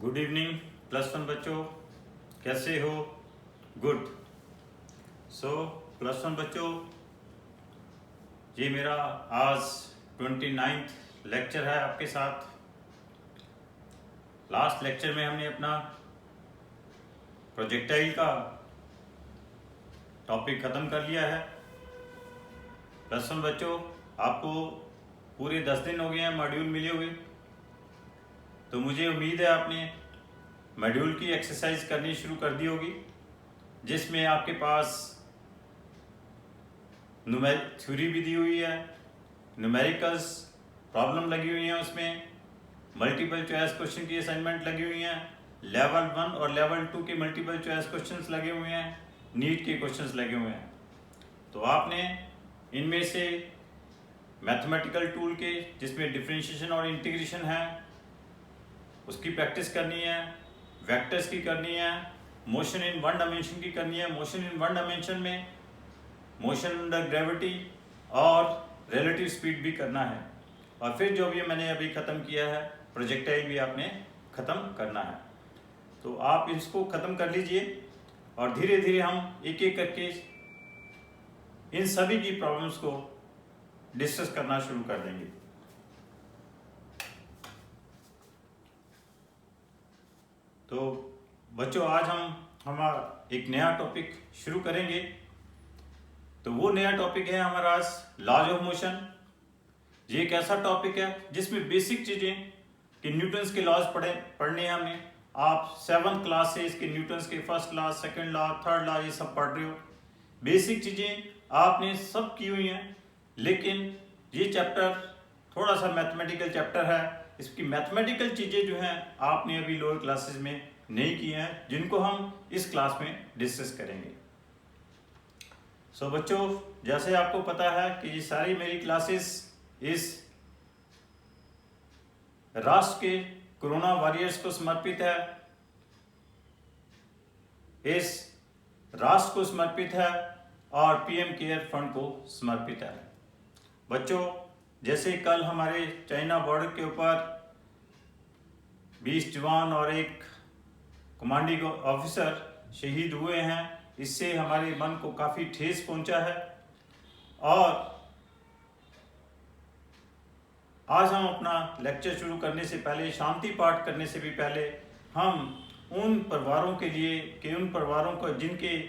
Good evening +1 बच्चों, कैसे हो? गुड। सो +1 बच्चों, ये मेरा आज 29th लेक्चर है आपके साथ। लास्ट लेक्चर में हमने अपना प्रोजेक्टाइल का टॉपिक ख़त्म कर लिया है। +1 बच्चों, आपको पूरे 10 दिन हो गए हैं मॉड्यूल मिले हुए, तो मुझे उम्मीद है आपने मॉड्यूल की एक्सरसाइज करनी शुरू कर दी होगी, जिसमें आपके पास थ्योरी भी दी हुई है, न्यूमेरिकल्स प्रॉब्लम लगी हुई हैं, उसमें मल्टीपल चॉइस क्वेश्चन की असाइनमेंट लगी हुई हैं, लेवल 1 और लेवल 2 के मल्टीपल चॉइस क्वेश्चंस लगे हुए हैं, नीट के क्वेश्चंस लगे हुए हैं। तो आपने इनमें से मैथमेटिकल टूल के जिसमें डिफरेंशिएशन और इंटीग्रेशन है उसकी प्रैक्टिस करनी है, वेक्टर्स की करनी है, मोशन इन वन डायमेंशन की करनी है। मोशन इन वन डायमेंशन में मोशन अंडर ग्रेविटी और रिलेटिव स्पीड भी करना है, और फिर जो भी मैंने अभी ख़त्म किया है प्रोजेक्टाइल भी आपने ख़त्म करना है। तो आप इसको ख़त्म कर लीजिए और धीरे धीरे हम एक एक करके इन सभी की प्रॉब्लम्स को डिस्कस करना शुरू कर देंगे। तो बच्चों, आज हम हमारा एक नया टॉपिक शुरू करेंगे। तो वो नया टॉपिक है हमारा आज लॉज ऑफ मोशन। ये एक ऐसा टॉपिक है जिसमें बेसिक चीज़ें कि न्यूटन्स के लॉज पढ़ने हैं हमें। आप 7th क्लास से इसके न्यूटन्स के first law, second law, third law ये सब पढ़ रहे हो। बेसिक चीज़ें आपने सब की हुई हैं, लेकिन ये चैप्टर थोड़ा सा मैथमेटिकल चैप्टर है। इसकी मैथमेटिकल चीज़ें जो हैं आपने अभी लोअर क्लासेस में नहीं की हैं, जिनको हम इस क्लास में डिस्कस करेंगे। सो बच्चों, जैसे आपको पता है कि ये सारी मेरी क्लासेस इस राष्ट्र के कोरोना वॉरियर्स को समर्पित है, इस राष्ट्र को समर्पित है और पीएम केयर फंड को समर्पित है। बच्चों, जैसे कल हमारे चाइना बॉर्डर के ऊपर 20 जवान और एक कमांडिंग ऑफिसर शहीद हुए हैं, इससे हमारे मन को काफ़ी ठेस पहुंचा है। और आज हम अपना लेक्चर शुरू करने से पहले, शांति पाठ करने से भी पहले, हम उन परिवारों के लिए कि उन परिवारों को जिनके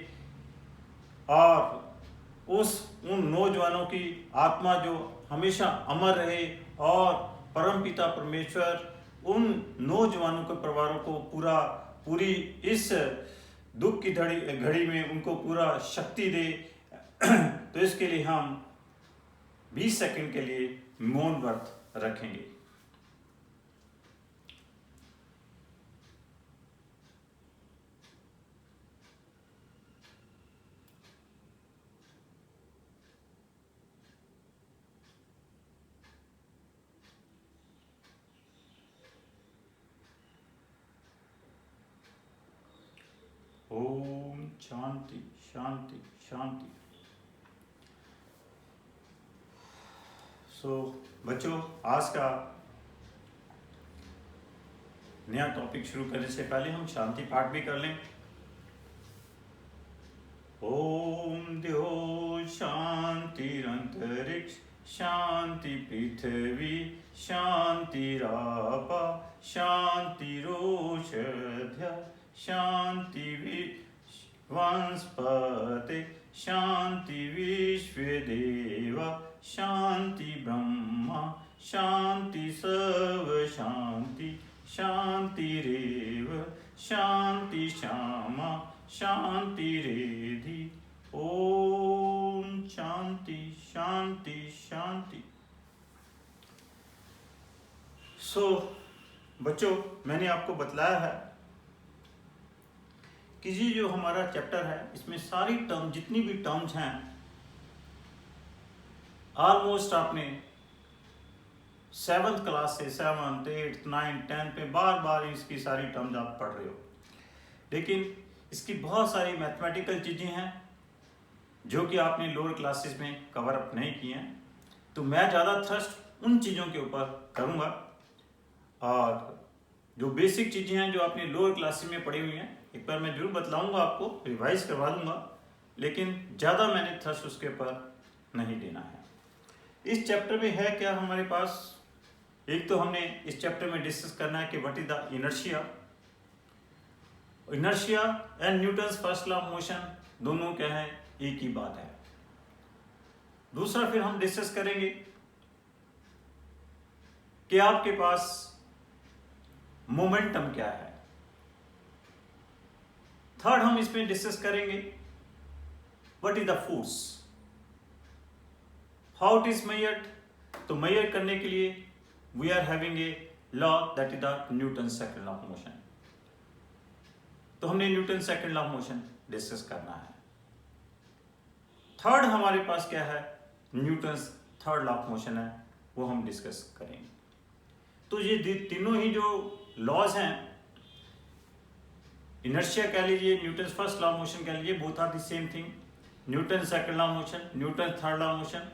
और उन नौजवानों की आत्मा जो हमेशा अमर रहे, और परमपिता परमेश्वर उन नौजवानों के परिवारों को पूरी इस दुख की घड़ी में उनको पूरा शक्ति दे। तो इसके लिए हम 20 सेकंड के लिए मौन व्रत रखेंगे। ओम शांति शांति शांति। बच्चों, आज का नया टॉपिक शुरू करने से पहले हम शांति पाठ भी कर लें। ओम द्यो शांतिरंतरिक्ष शांति पृथ्वी शांतिरापा शांतिरोषध्या शांति वंस्पते शांति विश्वदेवा शांति ब्रह्मा शांति सर्व शांति शांतिरेव शांति श्यामा शांति रेधि। ओम शांति शांति शांति। बच्चों, मैंने आपको बतलाया है कि ये जो हमारा चैप्टर है, इसमें सारी टर्म जितनी भी टर्म्स हैं ऑलमोस्ट आपने 7th क्लास से 7th 8th 9th 10th में बार बार इसकी सारी टर्म्स आप पढ़ रहे हो, लेकिन इसकी बहुत सारी मैथमेटिकल चीज़ें हैं जो कि आपने लोअर क्लासेस में कवर अप नहीं किए हैं। तो मैं ज़्यादा थ्रस्ट उन चीज़ों के ऊपर करूँगा, और जो बेसिक चीज़ें हैं जो आपने लोअर क्लासेस में पढ़ी हुई हैं, एक बार मैं जरूर बतलाऊंगा, आपको रिवाइज करवा दूंगा, लेकिन ज़्यादा मैंने थ्रस्ट उसके ऊपर नहीं देना है। इस चैप्टर में है क्या हमारे पास, एक तो हमने इस चैप्टर में डिस्कस करना है कि what is the inertia. Inertia and Newton's first law of motion दोनों क्या है, एक ही बात है। दूसरा फिर हम डिस्कस करेंगे कि आपके पास मोमेंटम क्या है। थर्ड हम इसमें डिस्कस करेंगे what is the force, how it is measured. तो मेजर करने के लिए we are having a law that is the Newton second law of motion. तो हमने Newton second law of motion discuss करना है। थर्ड हमारे पास क्या है, Newton third law of motion है, वो हम डिस्कस करेंगे। तो ये तीनों ही जो लॉज हैं, इनर्शिया कह लीजिए, Newton first law of motion कह लीजिए, both are the same thing. Newton second law of motion, Newton third law of motion,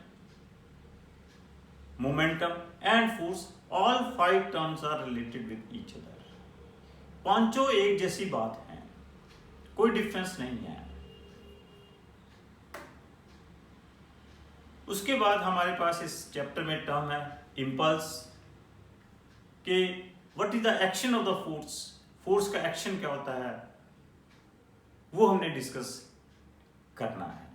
momentum and force, all 5 terms are related with each other. पांचों एक जैसी बात है, कोई डिफरेंस नहीं है। उसके बाद हमारे पास इस चैप्टर में टर्म है इंपल्स, कि what is the action of the force, force का एक्शन क्या होता है, वो हमने डिस्कस करना है।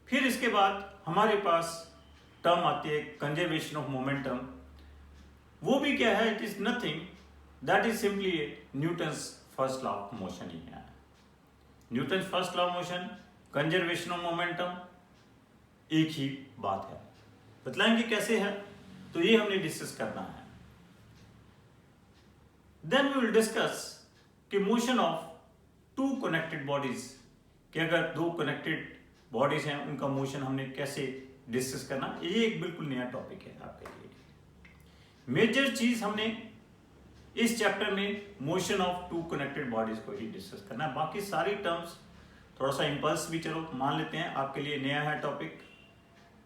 फिर इसके बाद हमारे पास टर्म आती है कंजर्वेशन ऑफ मोमेंटम। वो भी क्या है, it is nothing that is simply Newton's first law of motion ही है। Newton first law of motion, conservation of momentum एक ही बात है। बतलाएंगे कैसे है, तो ये हमने डिस्कस करना है। देन वी विल डिस्कस कि motion of two connected bodies, कि अगर दो कनेक्टेड बॉडीज हैं उनका मोशन हमने कैसे डिस्कस करना। ये एक बिल्कुल नया टॉपिक है आपके लिए। मेजर चीज हमने इस चैप्टर में motion of two connected bodies को ही डिस्कस करना है। बाकी सारी टर्म्स, थोड़ा सा इंपल्स भी चलो मान लेते हैं, आपके लिए नया है टॉपिक,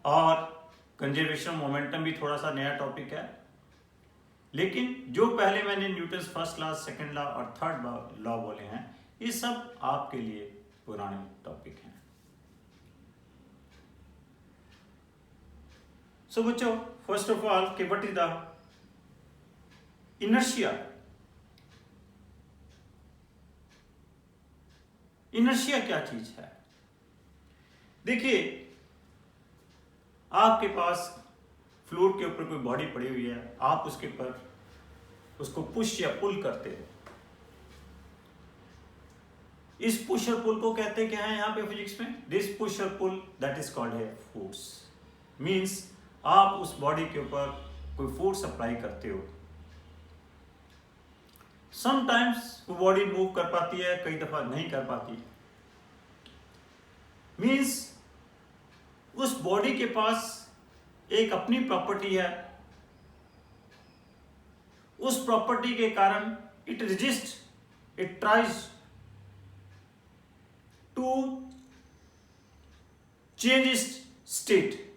और कंजर्वेशन मोमेंटम भी थोड़ा सा नया टॉपिक है। लेकिन जो पहले मैंने Newton first law, second law और थर्ड लॉ बोले हैं, ये सब आपके लिए पुराने टॉपिक हैं। सो बच्चों, फर्स्ट ऑफ ऑल कि what is the inertia. Inertia क्या चीज है? देखिए, आपके पास फ्लोर के ऊपर कोई बॉडी पड़ी हुई है, आप उसके ऊपर उसको पुश या पुल करते हो। इस पुश और पुल को कहते क्या है यहाँ पे फिजिक्स में? दिस पुश और पुल दैट इज कॉल्ड है फोर्स। मींस आप उस बॉडी के ऊपर कोई फोर्स अप्लाई करते हो। समटाइम्स वो बॉडी मूव कर पाती है, कई दफा नहीं कर पाती। मींस उस बॉडी के पास एक अपनी प्रॉपर्टी है, उस प्रॉपर्टी के कारण it resist, it tries to change its state.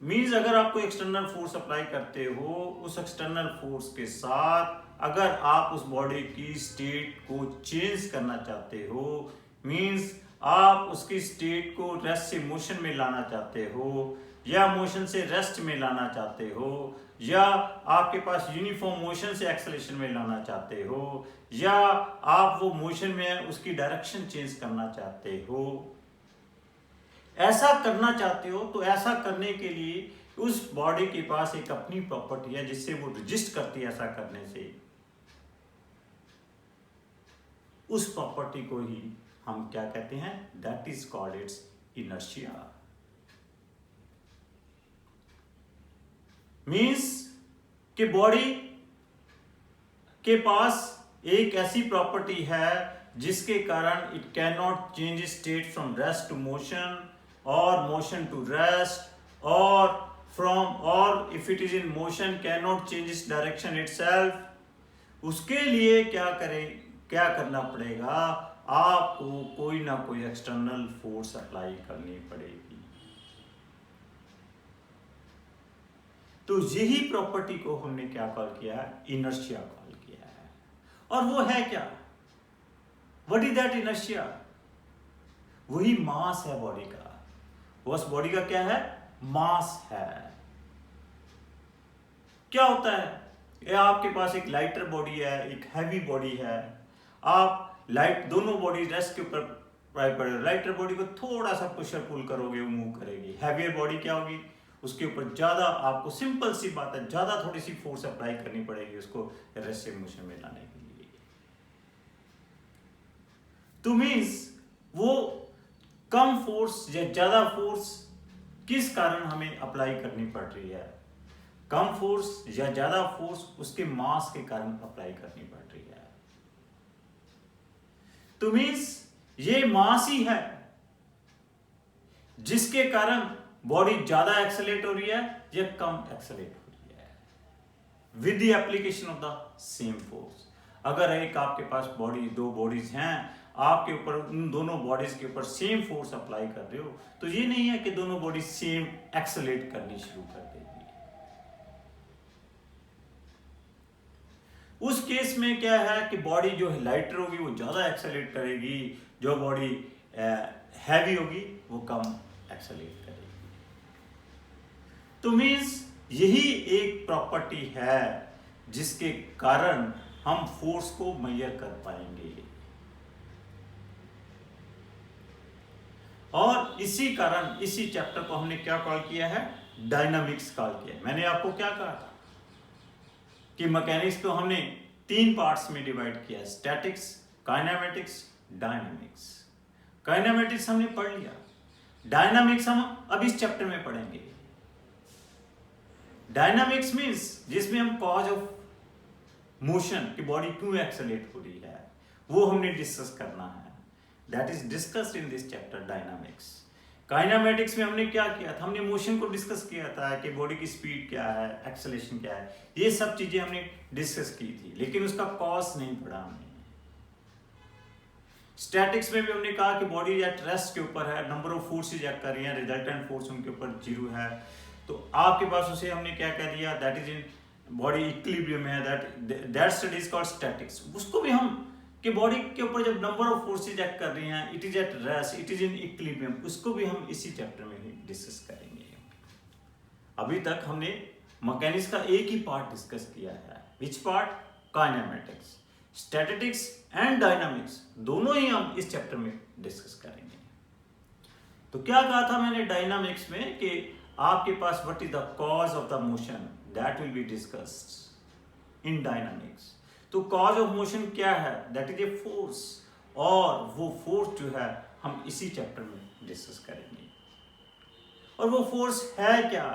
Means अगर आप कोई एक्सटर्नल फोर्स अप्लाई करते हो, उस एक्सटर्नल फोर्स के साथ अगर आप उस बॉडी की स्टेट को चेंज करना चाहते हो, मींस आप उसकी स्टेट को रेस्ट से मोशन में लाना चाहते हो, या मोशन से रेस्ट में लाना चाहते हो, या आपके पास यूनिफॉर्म मोशन से एक्सेलेरेशन में लाना चाहते हो, या आप वो मोशन में उसकी डायरेक्शन चेंज करना चाहते हो, ऐसा करना चाहते हो, तो ऐसा करने के लिए उस बॉडी के पास एक अपनी प्रॉपर्टी है जिससे वो रजिस्ट करती है। ऐसा करने से उस प्रॉपर्टी को ही हम क्या कहते हैं? That is called its inertia. Means कि बॉडी के पास एक ऐसी प्रॉपर्टी है जिसके कारण it can not change state from rest to motion और मोशन टू रेस्ट, और फ्रॉम, और if it is in motion can not change its direction itself. उसके लिए क्या करना पड़ेगा? आपको कोई ना कोई एक्सटर्नल फोर्स अप्लाई करनी पड़ेगी। तो यही प्रॉपर्टी को हमने क्या कॉल किया है, इनर्शिया कॉल किया है। और वो है क्या, व्हाट इज दैट इनर्शिया, वही मास है बॉडी का, उस बॉडी का क्या है, मास है। क्या होता है, ये आपके पास एक लाइटर बॉडी है, एक हैवी बॉडी है, आप लाइट दोनों बॉडी रेस्ट के ऊपर पड़े, लाइटर बॉडी को थोड़ा सा पुशर पुल करोगे वो मूव करेगी, हैवियर बॉडी क्या होगी, उसके ऊपर ज्यादा आपको, सिंपल सी बात है, ज्यादा थोड़ी सी फोर्स अप्लाई करनी पड़ेगी उसको रेस्टिव मोशन में लाने के लिए। तो मीन्स वो कम फोर्स या ज्यादा फोर्स किस कारण हमें अप्लाई करनी पड़ रही है, कम फोर्स या ज्यादा फोर्स उसके मास के कारण अप्लाई करनी पड़ रही है। तो मीन्स ये मास ही है जिसके कारण बॉडी ज्यादा एक्सेलेरेट हो रही है या कम एक्सेलेरेट हो रही है with the application of the same force. अगर एक आपके पास बॉडी, दो बॉडीज हैं, आपके ऊपर उन दोनों बॉडीज के ऊपर सेम फोर्स अप्लाई कर रहे हो, तो ये नहीं है कि दोनों बॉडी सेम एक्सेलेरेट करनी शुरू कर देगी। उस केस में क्या है कि बॉडी जो है लाइटर होगी वो ज्यादा एक्सेलेरेट करेगी, जो बॉडी हैवी होगी वो कम एक्सेलेरेट करेगी। तो मीन्स यही एक प्रॉपर्टी है जिसके कारण हम फोर्स को मेजर कर पाएंगे, और इसी कारण इसी चैप्टर को हमने क्या कॉल किया है, डायनामिक्स कॉल किया। मैंने आपको क्या कहा था कि मैकेनिक्स को हमने 3 पार्ट्स में डिवाइड किया, स्टैटिक्स, काइनेमेटिक्स, डायनामिक्स। काइनेमेटिक्स हमने पढ़ लिया, डायनामिक्स हम अब इस चैप्टर में पढ़ेंगे। डायनामिक्स मीन्स जिसमें हम कॉज ऑफ मोशन की बॉडी क्यों एक्सेलेरेट हो रही है वो हमने डिस्कस करना है, that is discussed in this chapter dynamics. Kinematics में हमने क्या किया था, हमने मोशन को डिस्कस किया था कि बॉडी की स्पीड क्या है, एक्सेलेरेशन क्या है, ये सब चीजें हमने डिस्कस की थी, लेकिन उसका कॉज नहीं पढ़ा हमने। स्टैटिक्स में भी हमने कहा कि बॉडी एट रेस्ट के ऊपर है, नंबर ऑफ फोर्सेज एक्ट कर रही हैं, रिजल्टेंट फोर्स उनके ऊपर 0 है, तो आपके पास उसे हमने क्या कह दिया, that is in body equilibrium में है, that study is called statics. उसको भी हम कि बॉडी के ऊपर जब नंबर ऑफ फोर्सेज एक्ट कर रही हैं, it is at rest, it is in equilibrium, उसको भी हम इसी चैप्टर में ही डिस्कस करेंगे। अभी तक हमने मैकेनिक्स का एक ही पार्ट डिस्कस किया है, which part, kinematics. Statics and dynamics दोनों ही हम इस चैप्टर में डिस्कस करेंगे। तो क्या कहा था मैंने डायनामिक्स में कि आपके पास what is the cause of the motion, that will be discussed in dynamics. तो कॉज ऑफ मोशन क्या है, दैट इज ए फोर्स, और वो फोर्स जो है हम इसी चैप्टर में डिस्कस करेंगे। और वो फोर्स है क्या,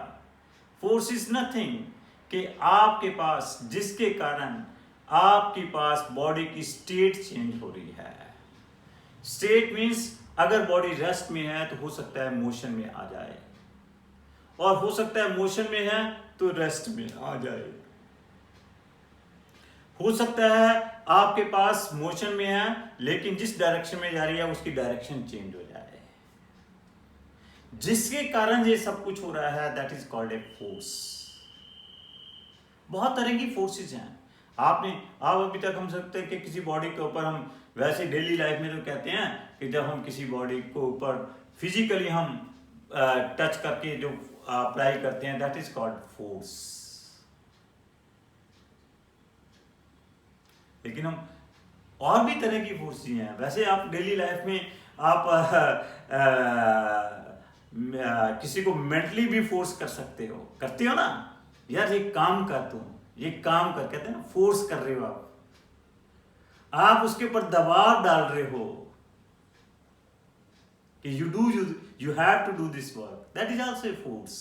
फोर्स इज नथिंग कि आपके पास जिसके कारण आपके पास बॉडी की स्टेट चेंज हो रही है। स्टेट मीन्स अगर बॉडी रेस्ट में है तो हो सकता है मोशन में आ जाए, और हो सकता है मोशन में है तो रेस्ट में आ जाए। हो सकता है आपके पास मोशन में है लेकिन जिस डायरेक्शन में जा रही है उसकी डायरेक्शन चेंज हो जाए, जिसके कारण ये सब कुछ हो रहा है, that is called a force. बहुत तरह की फोर्सेज हैं। आप अभी तक हम सकते हैं कि किसी बॉडी के ऊपर हम वैसे डेली लाइफ में तो कहते हैं कि जब हम किसी बॉडी को ऊपर फिजिकली हम टच करके जो अप्लाई करते हैं, दैट इज कॉल्ड फोर्स। लेकिन हम और भी तरह की फोर्स हैं। वैसे आप डेली लाइफ में आप किसी को मेंटली भी फोर्स कर सकते हो, करते हो ना, यार ये काम कर, तुम ये काम कर, कहते हैं ना, फोर्स कर रहे हो आप उसके ऊपर दबाव डाल रहे हो कि you have to do this work, that is also a force.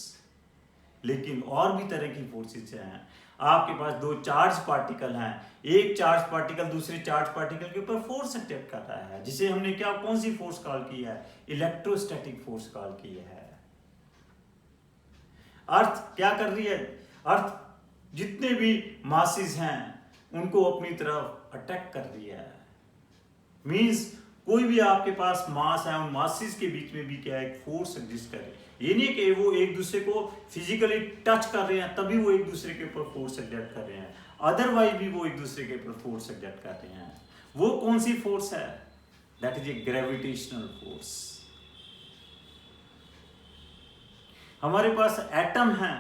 लेकिन और भी तरह की फोर्सेज हैं। आपके पास 2 चार्ज पार्टिकल हैं, एक चार्ज पार्टिकल दूसरे चार्ज पार्टिकल के ऊपर फोर्स एक्ट कर रहा है, जिसे हमने क्या, कौन सी फोर्स कॉल की है, इलेक्ट्रोस्टैटिक फोर्स कॉल की है। अर्थ क्या कर रही है, अर्थ जितने भी मासेस हैं उनको अपनी तरफ अटैक कर रही है। मींस कोई भी आपके पास मास है, उन मासेस के बीच में भी क्या एक फोर्स एग्जिस्ट करे, ये नहीं कि वो एक दूसरे को फिजिकली टच कर रहे हैं तभी वो एक दूसरे के ऊपर फोर्स एग्जर्ट कर रहे हैं, अदरवाइज भी वो एक दूसरे के ऊपर फोर्स एग्जर्ट कर रहे हैं। वो कौन सी फोर्स है? That is a gravitational force. हमारे पास एटम है,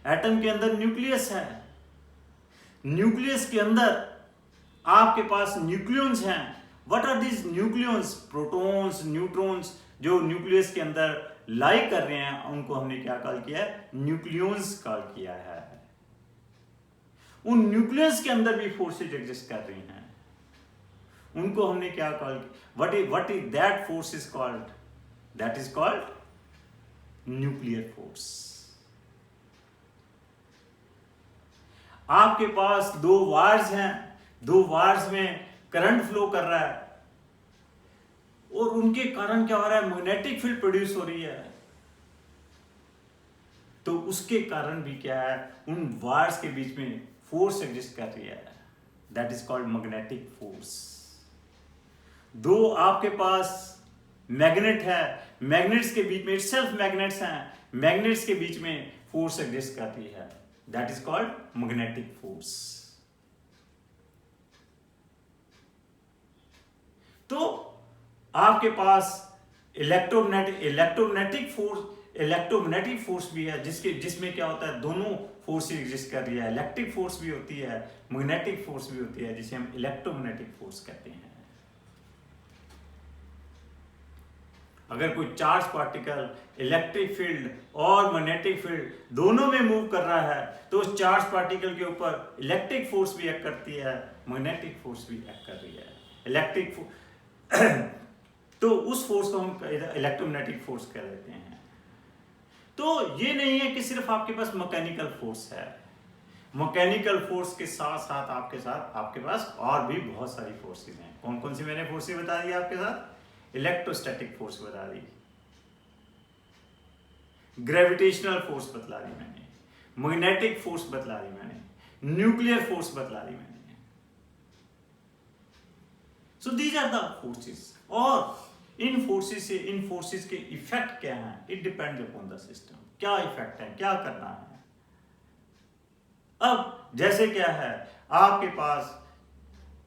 एटम के अंदर न्यूक्लियस है, न्यूक्लियस के अंदर आपके पास न्यूक्लियॉन्स हैं। What are these nucleons? Protons, neutrons जो न्यूक्लियस के अंदर लाई कर रहे हैं उनको हमने क्या कॉल किया है? न्यूक्लियॉन्स कॉल किया है। उन न्यूक्लियस के अंदर भी फोर्सेज एग्जिस्ट कर रही हैं, उनको हमने क्या कॉल किया? What is that force is called? That is called nuclear force. आपके पास दो वायर्स हैं, दो वायर्स में करंट फ्लो कर रहा है और उनके कारण क्या हो रहा है? मैग्नेटिक फील्ड प्रोड्यूस हो रही है। तो उसके कारण भी क्या है? उन वायर्स के बीच में फोर्स एग्जिस्ट कर रही है, that is called magnetic force. दो आपके पास मैग्नेट है, मैग्नेट्स के बीच में इटसेल्फ मैग्नेट्स हैं, मैग्नेट्स के बीच में फोर्स एग्जिस्ट करती है, that is called magnetic force. तो आपके पास इलेक्ट्रोमैग्नेटिक फोर्स भी है, जिसमें क्या होता है? दोनों फोर्स एग्जिस्ट कर रही है, इलेक्ट्रिक फोर्स भी होती है, मैग्नेटिक फोर्स भी होती है, जिसे हम इलेक्ट्रोमैग्नेटिक फोर्स कहते हैं। अगर कोई चार्ज पार्टिकल इलेक्ट्रिक फील्ड और मैग्नेटिक फील्ड दोनों में मूव कर रहा है तो उस चार्ज पार्टिकल के ऊपर इलेक्ट्रिक फोर्स भी एक्ट करती है, मैग्नेटिक फोर्स भी एक्ट कर रही है। तो उस फोर्स को हम इलेक्ट्रोमैग्नेटिक फोर्स कह देते हैं। तो ये नहीं है कि सिर्फ आपके पास मैकेनिकल फोर्स है, मैकेनिकल फोर्स के साथ आपके पास और भी बहुत सारी फोर्सेस हैं। कौन कौन सी मैंने फोर्सेस बता दी आपके साथ? इलेक्ट्रोस्टैटिक फोर्स बता दी, ग्रेविटेशनल फोर्स बतला दी मैंने, मैग्नेटिक फोर्स बतला दी मैंने, न्यूक्लियर फोर्स बतला दी मैंने। So these are the forces. और इन फोर्सेस के इफेक्ट क्या हैं? It depends upon the system. क्या इफेक्ट है, क्या करना है? अब जैसे क्या है, आपके पास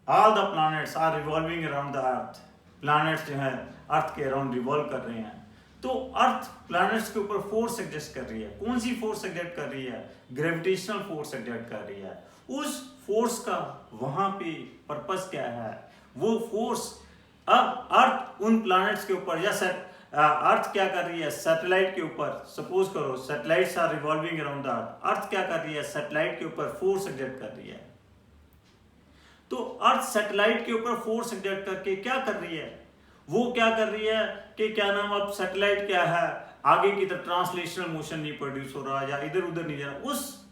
all the planets are revolving around the earth, planets जो है अर्थ के अराउंड रिवॉल्व कर रहे हैं, तो अर्थ प्लैनेट्स के ऊपर फोर्स एग्जस्ट कर रही है। कौन सी फोर्स एग्जस्ट कर रही है? ग्रेविटेशनल फोर्स एग्जस्ट कर रही है। उस फोर्स का वहां पे पर्पस क्या है? वो फोर्स अब अर्थ उन प्लैनेट्स के ऊपर, या अर्थ क्या कर रही है? सैटेलाइट के ऊपर, सपोज करो satellites are revolving around the earth, earth क्या कर रही है? सैटेलाइट के ऊपर फोर्स एग्जर्ट कर रही है। तो अर्थ सैटेलाइट के ऊपर फोर्स एग्जर्ट करके क्या कर रही है? वो क्या कर रही है कि क्या नाम, अब सैटेलाइट क्या है, आगे की तरफ ट्रांसलेशनल मोशन नहीं प्रोड्यूस हो रहा या इधर उधर नहीं जा रहा, उस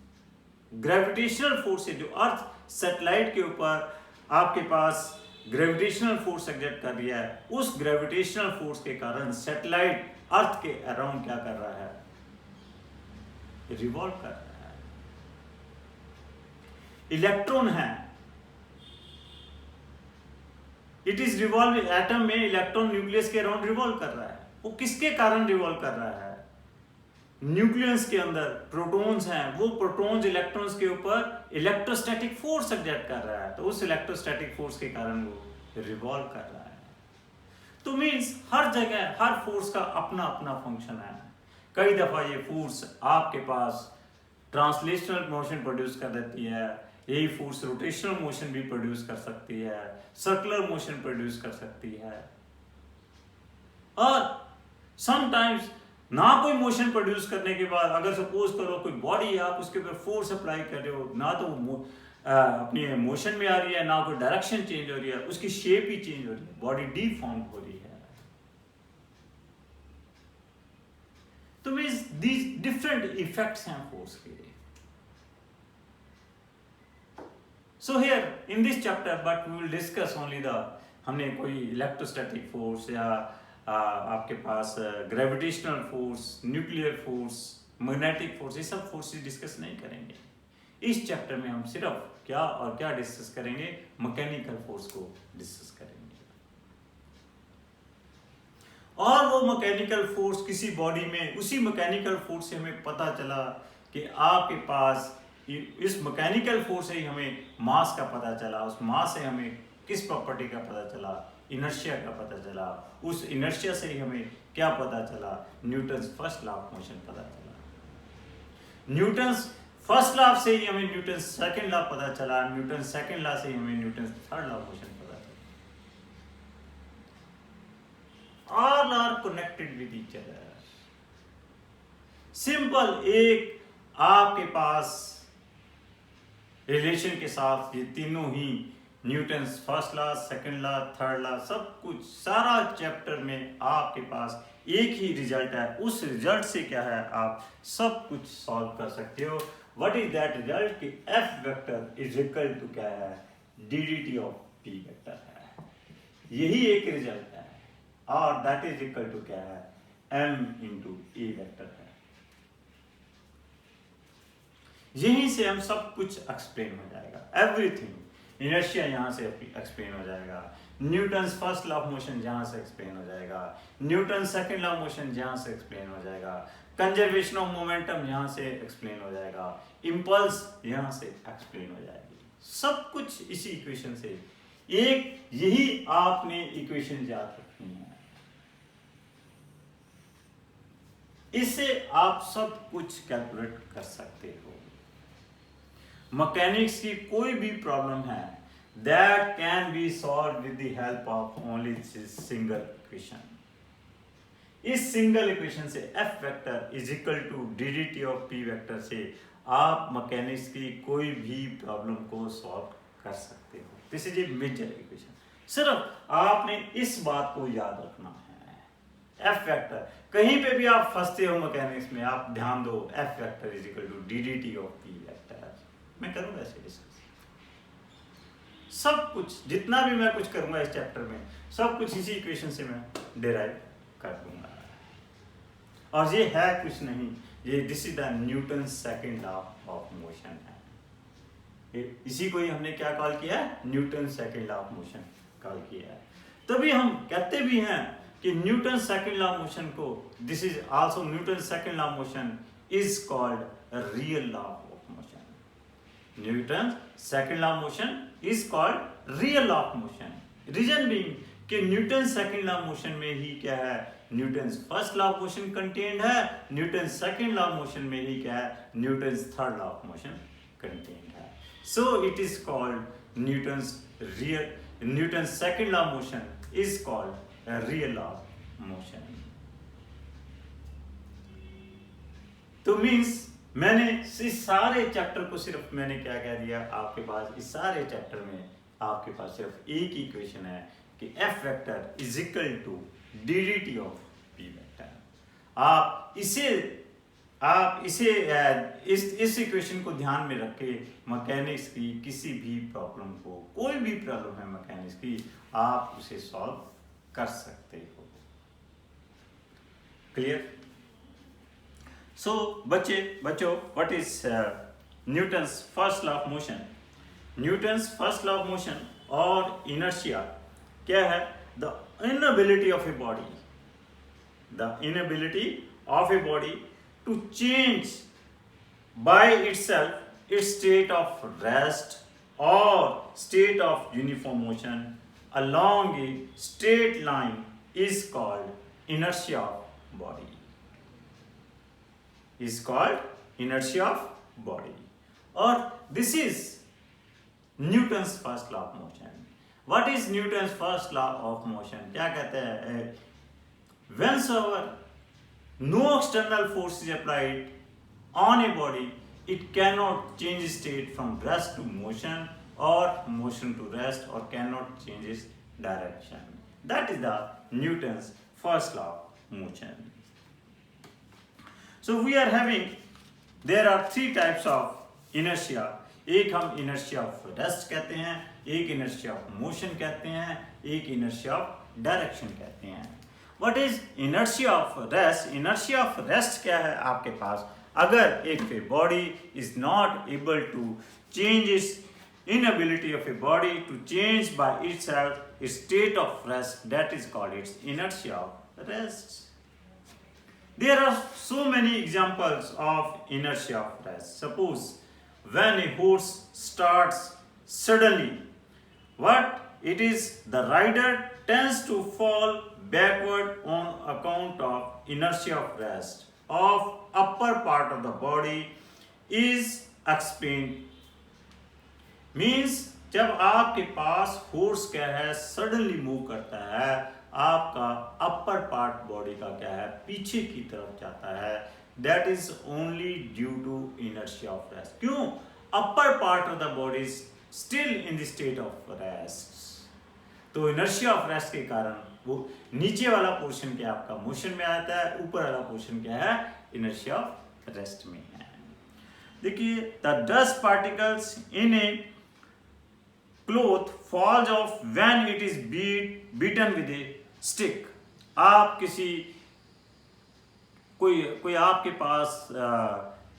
ग्रेविटेशनल फोर्स से जो अर्थ सैटेलाइट के ऊपर आपके पास ग्रेविटेशनल फोर्स एग्जर्ट कर रही है, उस ग्रेविटेशनल फोर्स के कारण सैटेलाइट अर्थ के अराउंड क्या कर रहा है? रिवॉल्व कर रहा है। इलेक्ट्रॉन है, इट इज रिवॉल्व, एटम में इलेक्ट्रॉन न्यूक्लियस के अराउंड रिवॉल्व कर रहा है। वो किसके कारण रिवॉल्व कर रहा है? न्यूक्लियस के अंदर प्रोटॉन्स हैं, वो प्रोटॉन्स इलेक्ट्रॉन्स के ऊपर इलेक्ट्रोस्टैटिक फोर्स एग्जर्ट कर रहा है, तो उस इलेक्ट्रोस्टैटिक फोर्स के कारण वो रिवॉल्व कर रहा है। तो मींस हर जगह हर फोर्स का अपना अपना फंक्शन है। कई दफा ये फोर्स आपके पास ट्रांसलेशनल मोशन प्रोड्यूस कर देती है, यही फोर्स रोटेशनल मोशन भी प्रोड्यूस कर सकती है, सर्कुलर मोशन प्रोड्यूस कर सकती है, और समटाइम्स ना कोई मोशन प्रोड्यूस करने के बाद अगर सपोज करो कोई बॉडी है, आप उसके ऊपर फोर्स अप्लाई कर रहे हो, ना तो अपनी मोशन में आ रही है, ना कोई डायरेक्शन चेंज हो रही है, उसकी शेप ही चेंज हो रही है, बॉडी डीफॉर्म हो रही है। तो मींस दीज डिफरेंट इफेक्ट्स हैं फोर्स के। So here in this chapter but we will discuss only the, हमने कोई इलेक्ट्रोस्टैटिक फोर्स या आपके पास gravitational force, nuclear force, magnetic force, ये सब फोर्सेस डिस्कस नहीं करेंगे। इस चैप्टर में हम सिर्फ क्या और क्या डिस्कस करेंगे? मैकेनिकल फोर्स को डिस्कस करेंगे। और वो मैकेनिकल फोर्स किसी बॉडी में, उसी मैकेनिकल फोर्स से हमें पता चला कि आपके पास इस मैकेनिकल फोर्स से ही हमें मास का पता चला, उस मास से हमें किस प्रॉपर्टी का पता चला, इनर्शिया का पता चला, उस इनर्शिया से ही हमें क्या पता चला, Newton's first law of motion पता चला। न्यूटन्स फर्स्ट लॉ से ही हमें न्यूटन्स सेकंड लॉ पता चला, न्यूटन्स सेकंड लॉ से ही हमें Newton's third law of motion पता चला। All are connected with each other. Simple, एक आपके पास रिलेशन के साथ ये तीनों ही Newton's first law, second law, third law, सब कुछ सारा चैप्टर में आपके पास एक ही रिजल्ट है। उस रिजल्ट से क्या है, आप सब कुछ सॉल्व कर सकते हो। व्हाट इज दैट रिजल्ट कि F vector is equal to क्या है, डीडीटी ऑफ पी वेक्टर है। यही एक रिजल्ट है और दैट इज इक्वल टू क्या है, एम इंटू ए वेक्टर है। यहीं से हम सब कुछ एक्सप्लेन हो जाएगा, एवरीथिंग। इनर्शिया यहाँ से एक्सप्लेन हो जाएगा, Newton's first law of motion यहाँ से एक्सप्लेन हो जाएगा, Newton second law of motion यहाँ से एक्सप्लेन हो जाएगा, कंजर्वेशन ऑफ मोमेंटम यहाँ से एक्सप्लेन हो जाएगा, इंपल्स यहाँ से एक्सप्लेन हो जाएगी। सब कुछ इसी इक्वेशन से। एक यही आपने इक्वेशन याद रखनी है, इससे आप सब कुछ कैलकुलेट कर सकते हो। मैकेनिक्स की कोई भी प्रॉब्लम है that can be solve with the help of only single equation. इस सिंगल इक्वेशन से F vector is equal to d d t of P vector से आप मैकेनिक्स की कोई भी प्रॉब्लम को सॉल्व कर सकते हो। This is a major equation. सिर्फ आपने इस बात को याद रखना है, एफ वेक्टर। कहीं पे भी आप फंसते हो मैकेनिक्स में, आप ध्यान दो, F vector is equal to d d t of P vector. मैं करूंगा ऐसे डिस्कस, सब कुछ जितना भी मैं कुछ करूंगा इस चैप्टर में, सब कुछ इसी इक्वेशन से मैं डिराइव कर दूंगा। और ये है कुछ नहीं, ये this is the Newton second law of motion है। इसी को ही हमने क्या कॉल किया है, Newton second law of motion call किया है। तभी हम कहते भी हैं कि Newton second law of motion को, this is also Newton second law of motion is called real law of motion. Newton second law of motion is called real law of motion. Reason being कि Newton second law of motion में ही क्या है, Newton's first law of motion contained है, Newton second law of motion में ही क्या है, Newton's third law of motion contained है। So it is called Newton second law of motion is called real law of motion. तो means मैंने इस सारे चैप्टर को सिर्फ मैंने क्या कह दिया आपके पास, इस सारे चैप्टर में आपके पास सिर्फ एक ही इक्वेशन है कि F vector is equal to d d t of P vector. आप इसे इस इक्वेशन को ध्यान में रख के मैकेनिक्स की किसी भी प्रॉब्लम को, कोई भी प्रॉब्लम है मैकेनिक्स की, आप उसे सॉल्व कर सकते हो। क्लियर? सो बच्चों what is Newton's first law of motion? Newton's first law of motion और इनर्शिया क्या है? The inability of a body to change by itself its state of rest और state of uniform motion along a straight line is called inertia of body. Is called inertia of body. Or this is Newton's first law of motion. What is Newton's first law of motion? क्या कहते हैं? Whensoever no external force is applied on a body, it cannot change state from rest to motion or motion to rest, or cannot change its direction. That is the Newton's first law of motion. So we are having, there are three types of inertia. एक हम inertia of rest कहते हैं, एक inertia of motion कहते हैं, एक inertia of direction कहते हैं. What is inertia of rest? Inertia of rest क्या है आपके पास? अगर एक body is not able to change its inability of a body to change by itself its state of rest, that is called its inertia of rest. There are so many examples of inertia of rest. Suppose when a horse starts suddenly, what it is, the rider tends to fall backward on account of inertia of rest of upper part of the body is explained. Means जब आपके पास horse क्या है suddenly move करता है, आपका upper part body का क्या है पीछे की तरफ जाता है, that is only due to inertia of rest. क्यों? Upper part of the body is still in the state of rest. तो इनर्शिया ऑफ रेस्ट के कारण वो नीचे वाला पोर्शन क्या आपका मोशन में आता है, ऊपर वाला पोर्शन क्या है इनर्शिया ऑफ रेस्ट में है. देखिए, the dust particles in a cloth falls off when it is beaten with a stick. आप कोई आपके पास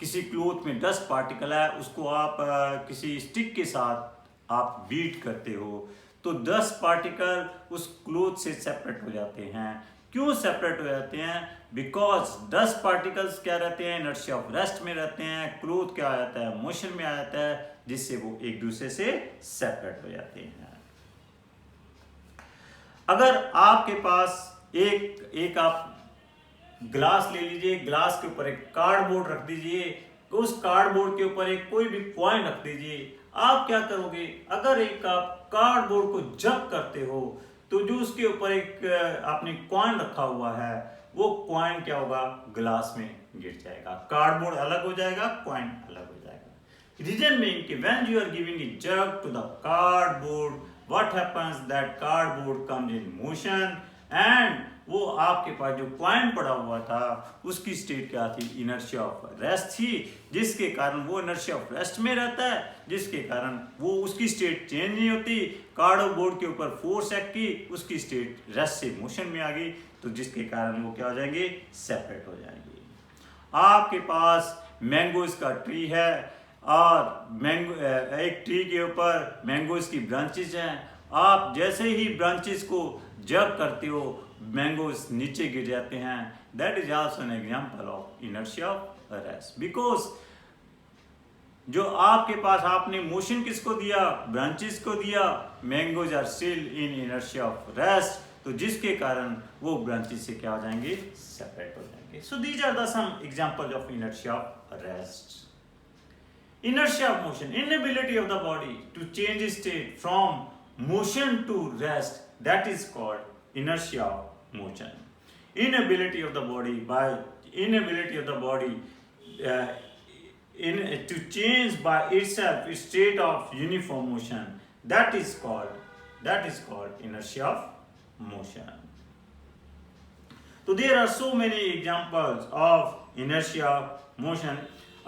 किसी क्लॉथ में डस्ट पार्टिकल है, उसको आप किसी स्टिक के साथ आप बीट करते हो तो डस्ट पार्टिकल उस क्लॉथ से सेपरेट हो जाते हैं. क्यों सेपरेट हो जाते हैं? बिकॉज डस्ट पार्टिकल्स क्या रहते हैं इनर्शिया ऑफ रेस्ट में रहते हैं, क्लॉथ क्या आ जाता है मोशन में आ जाता है, जिससे वो एक दूसरे से सेपरेट हो जाते हैं. अगर आपके पास एक आप ग्लास ले लीजिए, ग्लास के ऊपर एक कार्डबोर्ड रख दीजिए, उस कार्डबोर्ड के ऊपर एक कोई भी कॉइन रख दीजिए. आप क्या करोगे? अगर एक आप कार्डबोर्ड को जब करते हो तो जो उसके ऊपर एक आपने कॉइन रखा हुआ है वो कॉइन क्या होगा ग्लास में गिर जाएगा, कार्डबोर्ड अलग हो जाएगा, कॉइन अलग हो जाएगा. रीजन बीइंग कि when you are giving a jug to the cardboard, what happens that cardboard comes in motion and वो आपके पास जो कॉइन पड़ा हुआ था उसकी स्टेट क्या थी इनर्शिया ऑफ रेस्ट थी, जिसके कारण वो इनर्शिया ऑफ रेस्ट में रहता है, जिसके कारण वो उसकी स्टेट चेंज नहीं होती. कार्डबोर्ड के ऊपर फोर्स एक्ट की, उसकी स्टेट रेस्ट से मोशन में आ गई, तो जिसके कारण वो क्या हो जाएंगे सेपरेट हो जाएंगे. आपके पास मैंगोज का ट्री है और मैंगो एक ट्री के ऊपर मैंगोज की ब्रांचेज हैं. आप जैसे ही ब्रांचेस को जग करते हो मैंगोज नीचे गिर जाते हैं. That is also an example of inertia of rest. Because जो आपके पास आपने मोशन किसको दिया, ब्रांचेस को दिया, mangoes are still in inertia of rest, तो जिसके कारण वो ब्रांचेस से क्या हो जाएंगे सेपरेट हो जाएंगे. So these are the some examples of inertia of rest. Inertia of motion, inability of the body to change state from motion to rest, that is called inertia of motion. Inability of the body to change by itself a state of uniform motion, that is called inertia of motion. So there are so many examples of inertia of motion.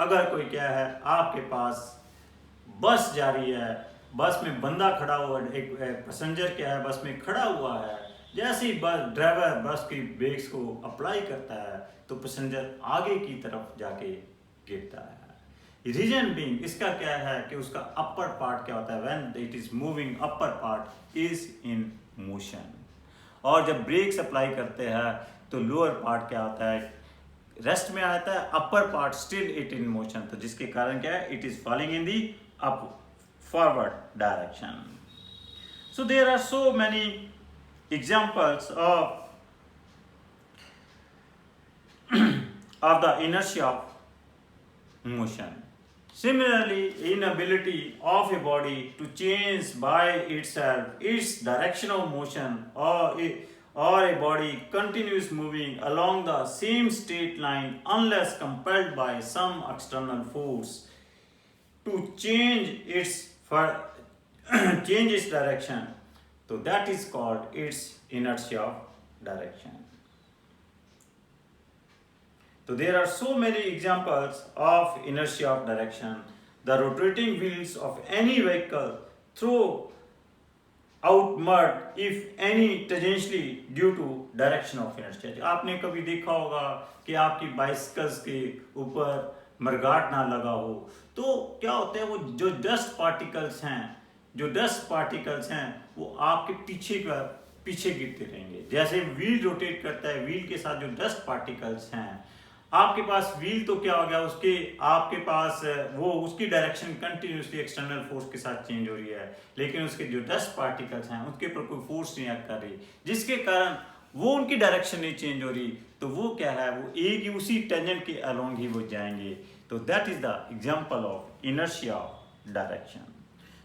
अगर कोई क्या है आपके पास बस जा रही है, बस में बंदा खड़ा हुआ, एक पैसेंजर क्या है बस में खड़ा हुआ है, जैसे ही बस ड्राइवर बस की ब्रेक्स को अप्लाई करता है तो पैसेंजर आगे की तरफ जाके गिरता है. रीजन बीइंग इसका क्या है कि उसका अपर पार्ट क्या होता है, when it is moving upper part is in motion, और जब ब्रेक्स अप्लाई करते हैं तो लोअर पार्ट क्या होता है रेस्ट में आता है, upper part still it in motion, तो जिसके कारण क्या है it is falling in the up forward direction. So there are so many examples of the inertia of motion. Similarly, inability of a body to change by itself its direction of motion, or a body continues moving along the same straight line unless compelled by some external force to change its direction, so that is called its inertia of direction. So there are so many examples of inertia of direction. The rotating wheels of any vehicle throw out mud if any tangentially due to direction of inertia. आपने कभी देखा होगा कि आपकी bicycles के ऊपर मरगाट ना लगा हो तो क्या होता है, वो जो डस्ट पार्टिकल्स हैं वो आपके पीछे पीछे गिरते रहेंगे। जैसे व्हील रोटेट करता है, व्हील के साथ जो डस्ट पार्टिकल्स हैं, आपके पास व्हील तो क्या हो गया, उसके आपके पास वो उसकी डायरेक्शन कंटिन्यूसली एक्सटर्नल फोर्स के साथ चेंज हो रही है, लेकिन उसके जो डस्ट पार्टिकल्स हैं उसके ऊपर कोई फोर्स नहीं एक्ट कर रही, जिसके कारण वो उनकी डायरेक्शन नहीं चेंज हो रही, तो वो क्या है, वो एक ही उसी टेंजेंट के अलोंग ही वो जाएंगे। तो that is the example of inertia of direction.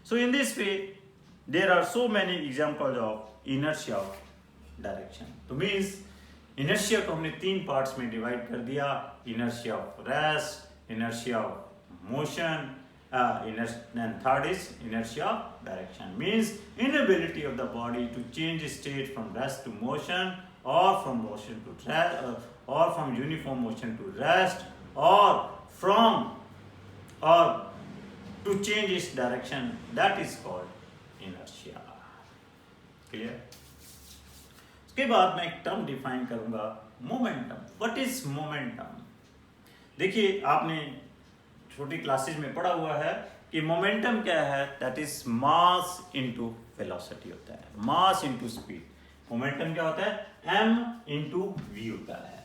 So in this way there are so many examples of inertia of direction. तो मीन्स इनर्शिया को हमने 3 पार्ट्स में डिवाइड कर दिया, inertia of rest, inertia of motion, and third is inertia of direction, means inability of the body to change state from rest to motion, or from motion to rest, or from uniform motion to rest, or to change its direction. That is called inertia. Clear? उसके बाद मैं एक term define करूंगा, momentum. What is momentum? देखिए आपने छोटी classes में पढ़ा हुआ है कि मोमेंटम क्या है, that is mass into velocity होता है, मास इनटू स्पीड। मोमेंटम क्या होता है, m इनटू v होता है।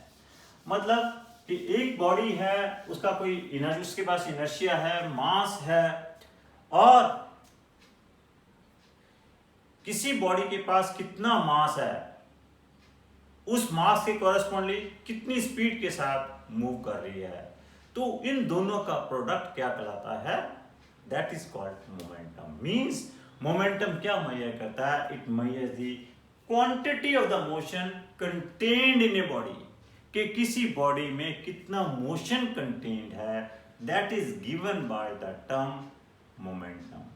मतलब कि एक बॉडी है, उसका कोई उसके पास इनर्शिया है, मास है, और किसी बॉडी के पास कितना मास है, उस मास के कॉरेस्पॉन्डली कितनी स्पीड के साथ मूव कर रही है, तो इन दोनों का प्रोडक्ट क्या कहलाता है, that is called momentum. Means momentum क्या मेजर करता है, it measures the quantity of the motion contained in a body, कि किसी बॉडी में कितना मोशन कंटेन्ड है, that is given by the term momentum.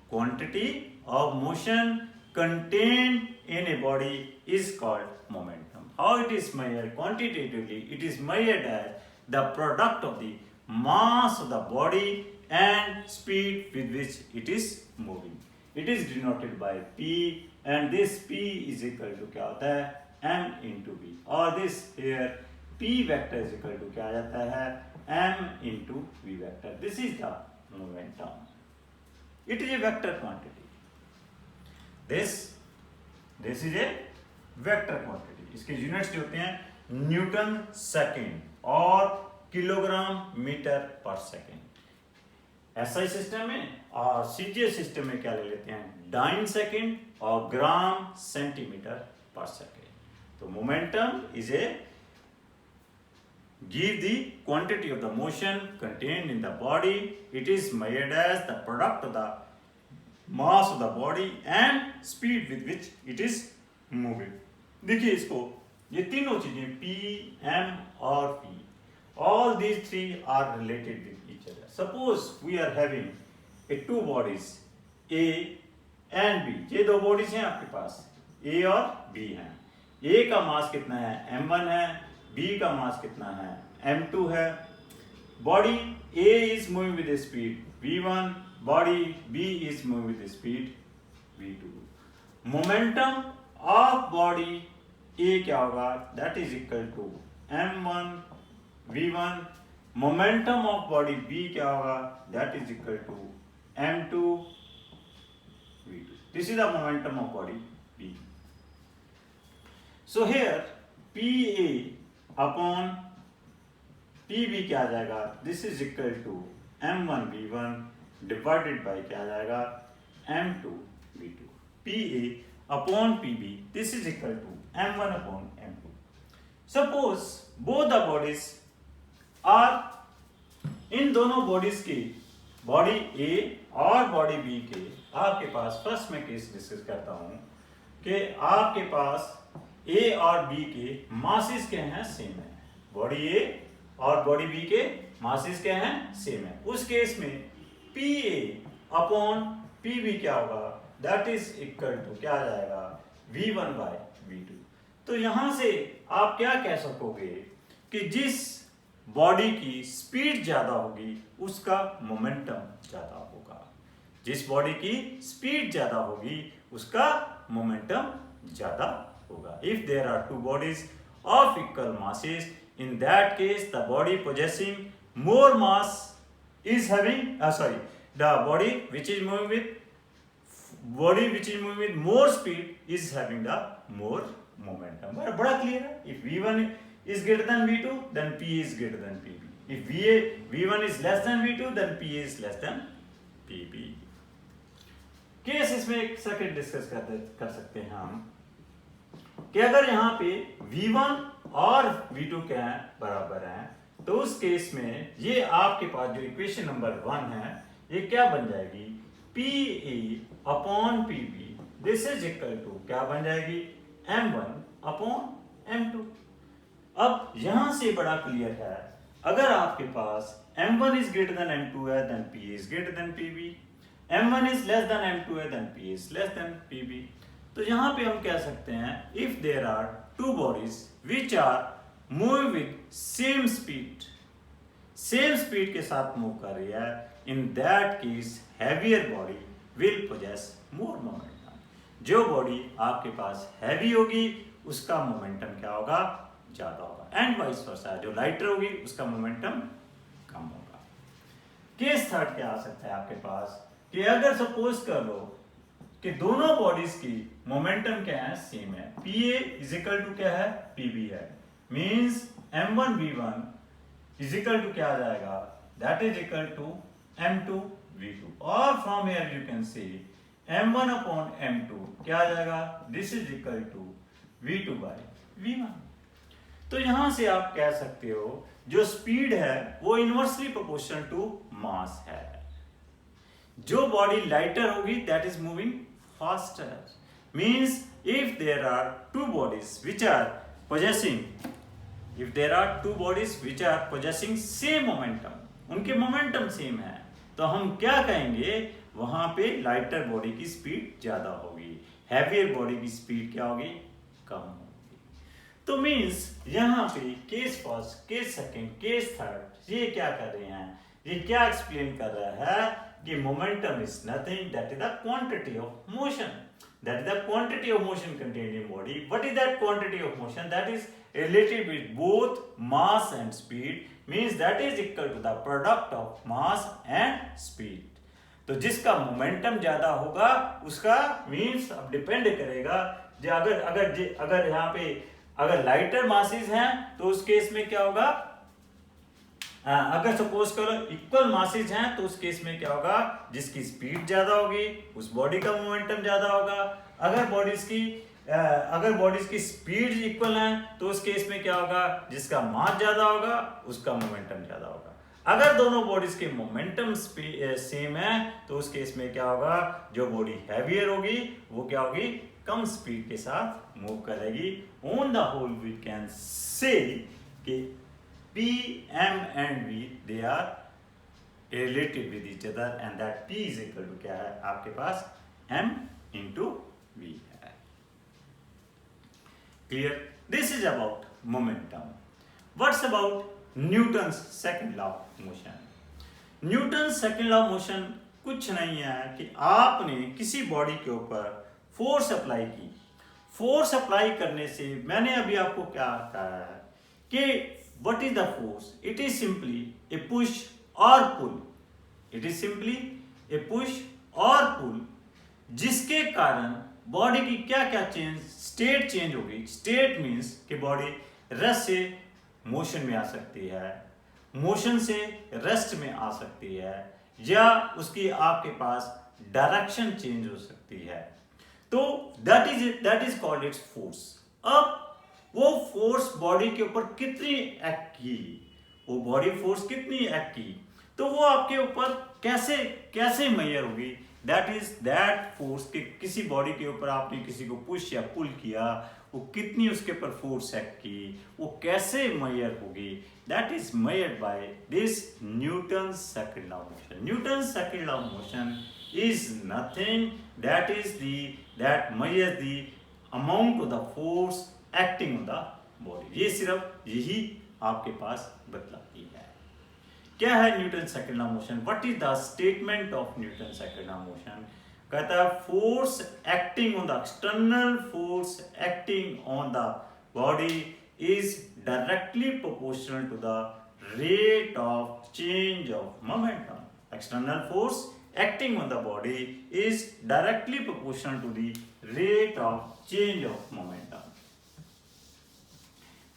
Quantity of motion contained in A body is called momentum. How it is measured quantitatively? It is measured as the product of the mass of the body and speed with which it is moving. It is denoted by P, and this P is equal to क्या होता है, M into V, और this here P vector is equal to क्या आ जाता है, M into V vector. This is the momentum. It is a vector quantity. This is a vector quantity. इसके units जो होते हैं न्यूटन सेकेंड और kilogram metre पर सेकेंड। एसआई सिस्टम में और सीजीएस सिस्टम में क्या ले लेते हैं, डाइन सेकेंड और ग्राम सेंटीमीटर पर सेकेंड। तो momentum is a give the quantity of the motion contained in the body. It is measured as the product of the mass of the body and speed with which it is moving. देखिए इसको, ये तीनों चीजें P, M और P, all these three are related with each other. Suppose we are having a two bodies A and B. ये दो bodies हैं आपके पास, A और B हैं। A का मास कितना है, M1 है, B का मास कितना है, M2 है। Body A is moving with a speed V1, body B is moving with a speed V2. Momentum of body A क्या होगा, that is equal to M1 V1. Momentum of body B क्या होगा, that is equal to M2 V2. This is the momentum of body B. So here PA upon PB क्या आ जाएगा, this is equal to M1 V1 divided by क्या आ जाएगा, M2 V2. PA upon PB, this is equal to M1 upon M2. Suppose both the bodies are, इन दोनों bodies की, body A और body B के आपके पास, फर्स्ट में case discuss करता हूं कि आपके पास A और B के मासेस क्या हैं, सेम है। बॉडी A और बॉडी B के मासेस क्या हैं, सेम है। उस केस में PA अपॉन PB क्या होगा, दैट इज इक्वल टू क्या आ जाएगा, V1 बाय V2। तो यहां से आप क्या कह सकोगे कि जिस बॉडी की स्पीड ज्यादा होगी उसका मोमेंटम ज्यादा होगा, जिस बॉडी की स्पीड ज्यादा होगी उसका मोमेंटम ज्यादा होगा। If there are two bodies of equal masses, in that case the body possessing more mass is having the body which is moving with body which is moving with more speed is having the more momentum. बड़ा clear है. If V1 is greater than V2, then P is greater than PB. If V1 is less than V2, then P is less than PB. Case इसमें एक second discuss कर सकते हैं हम कि अगर यहाँ पे V1 और V2 क्या है बराबर हैं, तो उस केस में ये आपके पास जो इक्वेशन नंबर 1 है ये क्या बन जाएगी, PA upon PB this is equal to क्या बन जाएगी, M1 अपॉन M2. अब यहां से बड़ा क्लियर है, अगर आपके पास M1 is greater than M2 है then PA is greater than PB, M1 is less than M2 है then PA is less than PB. तो यहां पे हम कह सकते हैं if there are two bodies which are moving with same speed के साथ मूव कर रही है, in that case heavier body will possess more momentum. जो बॉडी आपके पास हैवी होगी उसका मोमेंटम क्या होगा, ज्यादा होगा, एंड वाइस वर्सा, जो लाइटर होगी उसका मोमेंटम कम होगा. केस थर्ड क्या आ सकता है आपके पास कि अगर सपोज कर लो कि दोनों बॉडीज की मोमेंटम क्या है, सेम है, PA इज इक्वल टू क्या है, PB है, means M1 V1 is equal to क्या आ जाएगा, that is equal to M2 V2, और from here you can see M1 upon M2 क्या आ जाएगा, this is equal to V2 by V1. तो यहां से आप कह सकते हो जो स्पीड है वो इनवर्सली प्रोपोर्शनल टू मास है. जो बॉडी लाइटर होगी that is moving faster, means if there are two bodies which are possessing same momentum, उनके मोमेंटम सेम है, तो हम क्या कहेंगे, वहां पे लाइटर बॉडी की स्पीड ज्यादा होगी, हैवियर बॉडी की स्पीड क्या होगी, कम होगी. तो मींस यहाँ पे case first, case second, case third ये क्या कर रहे हैं, ये क्या एक्सप्लेन कर रहा है कि momentum is nothing, that is the quantity of motion, that is the quantity of motion contained in body. What is that quantity of motion? That is related with both mass and speed, means that is equal to the product of mass and speed. तो जिसका momentum ज्यादा होगा उसका means अब depend करेगा, जो अगर यहाँ पे अगर लाइटर मासेस हैं तो उस केस में क्या होगा, अगर सपोज करो इक्वल मासेज हैं तो उस केस में क्या होगा, जिसकी स्पीड ज्यादा होगी उस बॉडी का मोमेंटम ज्यादा होगा. अगर बॉडीज की स्पीड इक्वल हैं तो उस केस में क्या होगा, जिसका मास ज्यादा होगा उसका मोमेंटम ज्यादा होगा. अगर दोनों बॉडीज के मोमेंटम सेम है तो उस केस में क्या होगा, जो बॉडी हैवियर होगी वो क्या होगी, कम स्पीड के साथ मूव करेगी. On the whole we can say कि P, M and V they are related with each other and that P is equal to क्या है आपके पास, M into V है. Clear? This is about momentum. What's about Newton's second law of motion? Newton's second law of motion कुछ नहीं है कि आपने किसी बॉडी के ऊपर फोर्स अप्लाई की, फोर्स अप्लाई करने से मैंने अभी आपको क्या कहा है कि what is the force? It is simply a push or pull. It is simply a push or pull, जिसके कारण बॉडी की क्या क्या चेंज, स्टेट चेंज होगी. स्टेट मींस कि बॉडी रेस्ट से मोशन में आ सकती है, मोशन से रेस्ट में आ सकती है, या उसकी आपके पास डायरेक्शन चेंज हो सकती है. तो that is called its force. अब वो फोर्स बॉडी के ऊपर कितनी एक्ट की, वो बॉडी फोर्स कितनी एक्ट की, तो वो आपके ऊपर कैसे मेजर होगी, दैट फोर्स के किसी बॉडी के ऊपर आपने किसी को पुश या पुल किया, वो कितनी उसके ऊपर फोर्स एक्ट की, वो कैसे मेजर होगी, that is measured by this Newton second law of motion. Newton second law of motion is nothing that measures the amount of the force acting on the body. ये सिर्फ यही आपके पास बतलाती है. क्या है Newton second law motion? What is the statement of Newton second law motion? कहता है force acting on the external force acting on the body is directly proportional to the rate of change of momentum. External force acting on the body is directly proportional to the rate of change of momentum.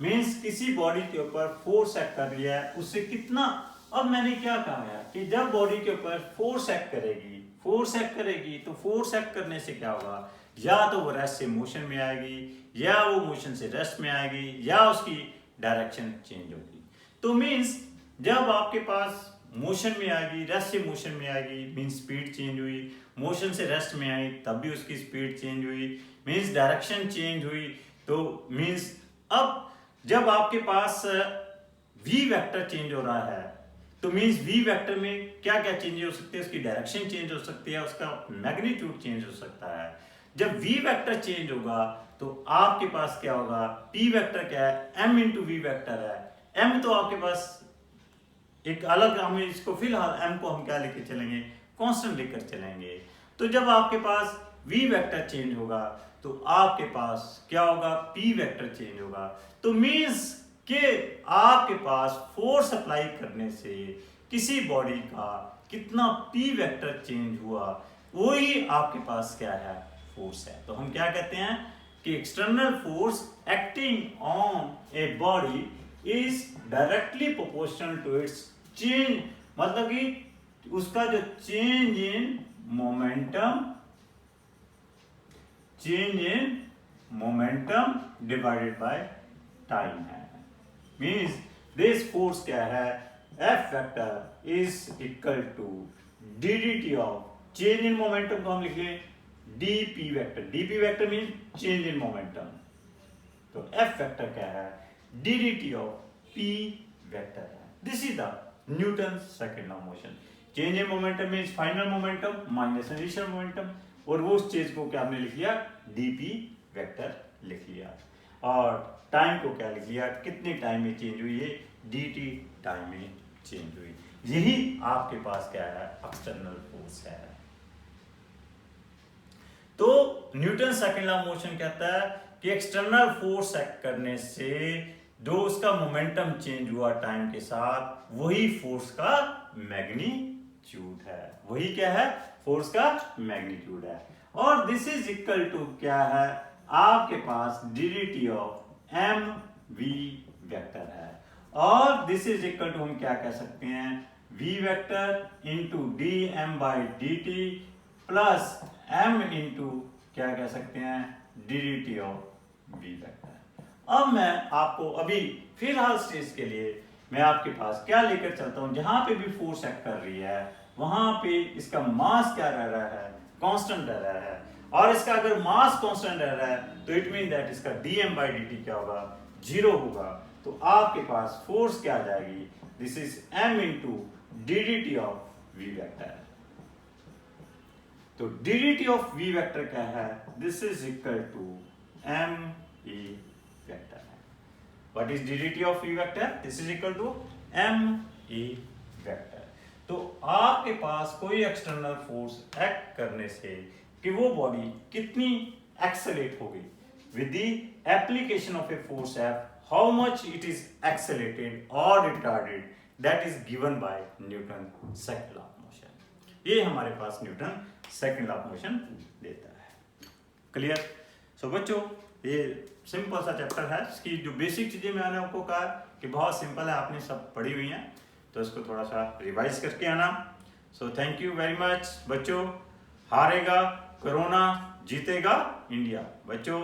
Means किसी body के ऊपर force act कर रही है, उससे कितना, अब मैंने क्या कहा है कि जब बॉडी के ऊपर फोर्स एक्ट करेगी तो फोर्स एक्ट करने से क्या होगा, या तो वो रेस्ट से मोशन में आएगी, या वो मोशन से रेस्ट में आएगी, या उसकी डायरेक्शन चेंज होगी। तो मीन्स जब आपके पास मोशन में आएगी, रेस्ट से मोशन में आएगी, मीन्स स्पीड चेंज हुई, मोशन से रेस्ट में आई तब भी उसकी स्पीड चेंज हुई, मीन्स डायरेक्शन चेंज हुई। तो मीन्स अब जब आपके पास v वेक्टर चेंज हो रहा है तो मीन्स v वेक्टर में क्या क्या चेंज हो सकते हैं, उसकी डायरेक्शन चेंज हो सकती है, उसका मैग्नीट्यूड चेंज हो सकता है। जब v वेक्टर चेंज होगा तो आपके पास क्या होगा, p वेक्टर क्या है, m इंटू वी वेक्टर है। m तो आपके पास एक अलग, हम इसको फिलहाल m को हम क्या लेकर चलेंगे, कांस्टेंट लेकर चलेंगे। तो जब आपके पास v वेक्टर चेंज होगा तो आपके पास क्या होगा, p वेक्टर चेंज होगा। तो मीन्स कि आपके पास फोर्स अप्लाई करने से किसी बॉडी का कितना p वेक्टर चेंज हुआ, वही आपके पास क्या है, फोर्स है। तो हम क्या कहते हैं कि external force acting on a body is directly proportional to its change, मतलब कि उसका जो change in momentum divided by time है। मीन्स दिस फोर्स क्या है, F vector is equal to D of change in momentum को हम लिख लें dp vector means change in momentum. तो F वेक्टर क्या है, डी ऑफ p वेक्टर है। This is the Newton second law of motion. Change in momentum means final momentum minus initial momentum, और वो उस चीज को क्या हमने लिख लिया, dp वेक्टर लिख लिया, और टाइम को क्या लिख लिया, कितने टाइम में चेंज हुई है, dt टाइम में चेंज हुई। यही आपके पास क्या है, एक्सटर्नल फोर्स है। तो Newton second law of motion कहता है कि एक्सटर्नल फोर्स एक्ट करने से जो उसका मोमेंटम चेंज हुआ टाइम के साथ, वही फोर्स का मैग्नीट्यूड है, वही क्या है, फोर्स का मैग्नीट्यूड है। और दिस इज इक्वल टू क्या है, आपके पास D of M V vector है, और दिस इज इक्वल टू हम क्या कह सकते हैं, v vector into D M by D T plus m into क्या कह सकते हैं, डी ऑफ v वेक्टर। अब मैं आपको अभी फिलहाल स्टेज के लिए मैं आपके पास क्या लेकर चलता हूं, जहां पे भी फोर्स एक्ट कर रही है वहां पे इसका मास क्या रह रहा है, कांस्टेंट रह रहा है। और इसका अगर मास कांस्टेंट रह रहा है तो इट मीन दैट इसका dm बाई dt क्या होगा, 0 होगा। तो आपके पास फोर्स क्या आ जाएगी, this is m into D of v vector. तो डी ऑफ v वेक्टर क्या है, this is equal to m e vector है। What is D of v vector, this is equal to m e vector. तो आपके पास कोई external force act करने से कि वो बॉडी कितनी एक्सेलेरेट होगी with the application of a force F, how much it is accelerated और retarded, that is given by Newton second law of motion. ये हमारे पास Newton second law of motion देता है। क्लियर? सो बच्चों, ये सिंपल सा चैप्टर है, इसकी जो बेसिक चीजें मैंने आपको कहा कि बहुत सिंपल है, आपने सब पढ़ी हुई हैं, तो इसको थोड़ा सा रिवाइज करके आना। So thank you very much बच्चों। हारेगा कोरोना, जीतेगा इंडिया। बच्चों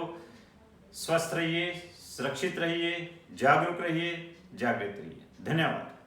स्वस्थ रहिए, सुरक्षित रहिए, जागरूक रहिए, जागृत रहिए। धन्यवाद।